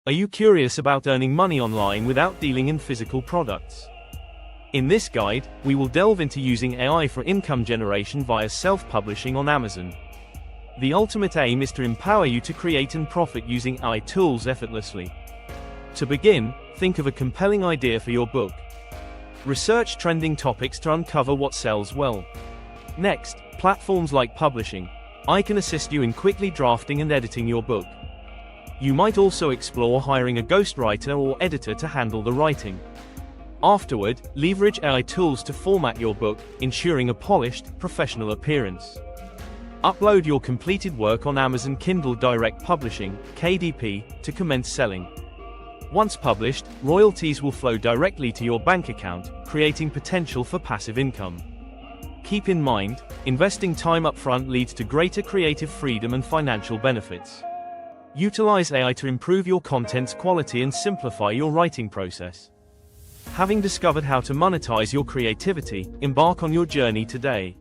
Are you curious about earning money online without dealing in physical products? In this guide, we will delve into using AI for income generation via self-publishing on Amazon. The ultimate aim is to empower you to create and profit using AI tools effortlessly. To begin, think of a compelling idea for your book. Research trending topics to uncover what sells well. Next, platforms like publishing. AI can assist you in quickly drafting and editing your book. You might also explore hiring a ghostwriter or editor to handle the writing. Afterward, leverage AI tools to format your book, ensuring a polished, professional appearance. Upload your completed work on Amazon Kindle Direct Publishing, KDP, to commence selling. Once published, royalties will flow directly to your bank account, creating potential for passive income. Keep in mind, investing time upfront leads to greater creative freedom and financial benefits. Utilize AI to improve your content's quality and simplify your writing process. Having discovered how to monetize your creativity, embark on your journey today.